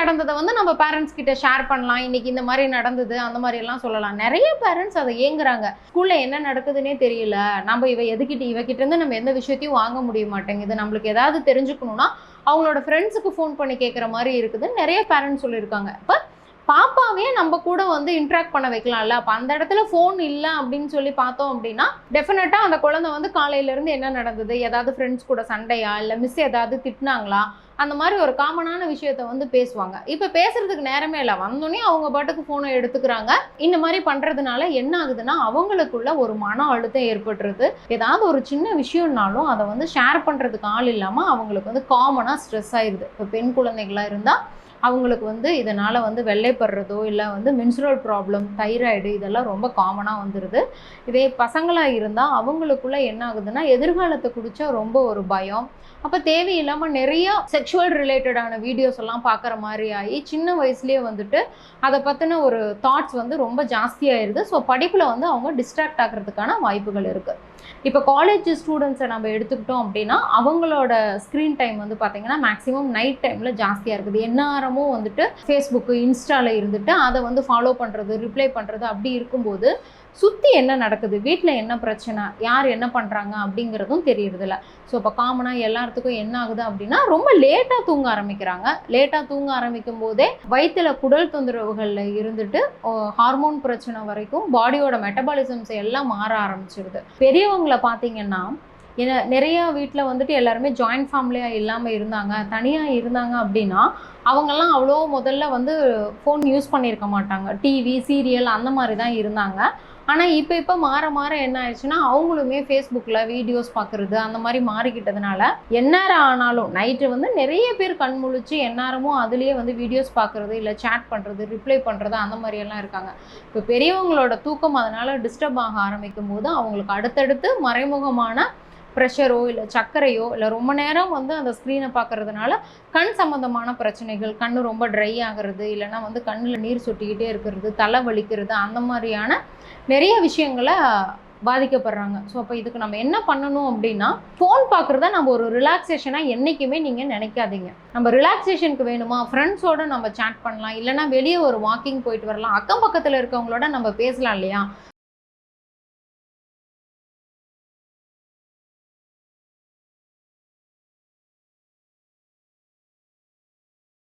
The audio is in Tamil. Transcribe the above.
நடந்ததை வந்து நம்ம பேரண்ட்ஸ் கிட்ட ஷேர் பண்ணலாம். இன்னைக்கு இந்த மாதிரி நடந்தது அந்த மாதிரி எல்லாம் சொல்லலாம். நிறைய பேரண்ட்ஸ் அதை ஏங்குறாங்க. ஸ்கூல்ல என்ன நடக்குதுன்னே தெரியல, நம்ம இவகிட்ட இருந்து நம்ம எந்த விஷயத்தையும் வாங்க முடிய மாட்டேங்குது, நம்மளுக்கு ஏதாவது தெரிஞ்சுக்கணும்னா அவங்களோட ஃப்ரெண்ட்ஸுக்கு ஃபோன் பண்ணி கேட்குற மாதிரி இருக்குதுன்னு நிறைய பேரண்ட்ஸ் சொல்லியிருக்காங்க. இப்போ பாப்பாவே நம்ம கூட வந்து இன்ட்ராக்ட் பண்ண வைக்கலாம்ல. அப்போ அந்த இடத்துல ஃபோன் இல்லை அப்படின்னு சொல்லி பார்த்தோம் அப்படின்னா டெஃபினட்டாக அந்த குழந்தை வந்து காலையிலேருந்து என்ன நடந்தது, ஏதாவது ஃப்ரெண்ட்ஸ் கூட சண்டையா, இல்லை மிஸ் ஏதாவது திட்டினாங்களா, அந்த மாதிரி ஒரு காமனான விஷயத்த வந்து பேசுவாங்க. இப்போ பேசுறதுக்கு நேரமே இல்லை, வந்தோடனே அவங்க பாட்டுக்கு ஃபோனை எடுத்துக்கிறாங்க. இந்த மாதிரி பண்ணுறதுனால என்ன ஆகுதுன்னா அவங்களுக்குள்ள ஒரு மன அழுத்தம் ஏற்பட்டுருது. ஏதாவது ஒரு சின்ன விஷயம்னாலும் அதை வந்து ஷேர் பண்ணுறதுக்கு ஆள் இல்லாமல் அவங்களுக்கு வந்து காமனாக ஸ்ட்ரெஸ் ஆயிடுது. இப்போ பெண் குழந்தைகளாக இருந்தால் அவங்களுக்கு வந்து இதனால் வந்து வெள்ளைப்படுறதோ இல்லை வந்து மென்சுரல் ப்ராப்ளம், தைராய்டு இதெல்லாம் ரொம்ப காமனாக வந்துடுது. இதே பசங்களாக இருந்தால் அவங்களுக்குள்ள என்ன ஆகுதுன்னா எதிர்காலத்தை குறித்த ரொம்ப ஒரு பயம். அப்போ தேவையில்லாமல் நிறைய செக்ஷுவல் ரிலேட்டடான வீடியோஸ் எல்லாம் பார்க்குற மாதிரி ஆகி சின்ன வயசுலேயே வந்துட்டு அதை பற்றின ஒரு தாட்ஸ் வந்து ரொம்ப ஜாஸ்தியாகிடுது. ஸோ படிப்பில் வந்து அவங்க டிஸ்ட்ராக்ட் ஆகிறதுக்கான வாய்ப்புகள் இருக்குது. இப்போ காலேஜ் ஸ்டூடெண்ட்ஸை நம்ம எடுத்துக்கிட்டோம் அப்படின்னா அவங்களோட ஸ்க்ரீன் டைம் வந்து பார்த்திங்கன்னா மேக்ஸிமம் நைட் டைமில் ஜாஸ்தியாக இருக்குது. எந்நேரமும் வந்துட்டு ஃபேஸ்புக்கு, இன்ஸ்டாவில் இருந்துட்டு அதை வந்து ஃபாலோ பண்ணுறது, ரிப்ளை பண்ணுறது, அப்படி இருக்கும்போது சுற்றி என்ன நடக்குது, வீட்டில் என்ன பிரச்சனை, யார் என்ன பண்ணுறாங்க அப்படிங்கிறதும் தெரியறதில்ல. ஸோ இப்போ காமனாக எல்லாத்துக்கும் என்ன ஆகுது அப்படின்னா ரொம்ப லேட்டாக தூங்க ஆரம்பிக்கிறாங்க. லேட்டாக தூங்க ஆரம்பிக்கும் போதே வயிற்றில் குடல் தொந்தரவுகளில் இருந்துட்டு ஹார்மோன் பிரச்சனை வரைக்கும் பாடியோட மெட்டபாலிசம்ஸ் எல்லாம் மாற ஆரம்பிச்சிருது. பெரியவங்களை பார்த்தீங்கன்னா நிறைய வீட்டில் வந்துட்டு எல்லாருமே ஜாயிண்ட் ஃபேமிலியாக இல்லாமல் இருந்தாங்க, தனியாக இருந்தாங்க அப்படின்னா அவங்கெல்லாம் அவ்வளோ முதல்ல வந்து ஃபோன் யூஸ் பண்ணியிருக்க மாட்டாங்க. டிவி, சீரியல் அந்த மாதிரி தான் இருந்தாங்க. ஆனால் இப்போ மாற மாற என்ன ஆயிடுச்சுன்னா அவங்களுமே ஃபேஸ்புக்கில் வீடியோஸ் பார்க்குறது அந்த மாதிரி மாறிக்கிட்டதுனால எந்நேரம் ஆனாலும் நைட்டு வந்து நிறைய பேர் கண் முழிச்சு எந்நேரமும் அதுலேயே வந்து வீடியோஸ் பார்க்குறது, இல்லை சேட் பண்ணுறது, ரிப்ளை பண்ணுறது அந்த மாதிரியெல்லாம் இருக்காங்க. இப்போ பெரியவங்களோட தூக்கம் அதனால் டிஸ்டர்ப் ஆக ஆரம்பிக்கும் போது அவங்களுக்கு அடுத்தடுத்து மறைமுகமான ப்ரெஷரோ இல்லை சர்க்கரையோ இல்லை ரொம்ப நேரம் வந்து அந்த ஸ்க்ரீனை பார்க்குறதுனால கண் சம்மந்தமான பிரச்சனைகள், கண் ரொம்ப ட்ரை ஆகிறது, இல்லைனா வந்து கண்ணில் நீர் சொட்டிக்கிட்டே இருக்கிறது, தலை வலிக்கிறது, அந்த மாதிரியான நிறைய விஷயங்களை பாதிக்கப்படுறாங்க. ஸோ அப்போ இதுக்கு நம்ம என்ன பண்ணணும் அப்படின்னா ஃபோன் பார்க்குறத நம்ம ஒரு ரிலாக்ஸேஷனாக என்றைக்குமே நீங்கள் நினைக்காதீங்க. நம்ம ரிலாக்ஸேஷனுக்கு வேணுமா ஃப்ரெண்ட்ஸோடு நம்ம சேட் பண்ணலாம், இல்லைனா வெளியே ஒரு வாக்கிங் போயிட்டு வரலாம், அக்கம் பக்கத்தில் இருக்கவங்களோட நம்ம பேசலாம் இல்லையா.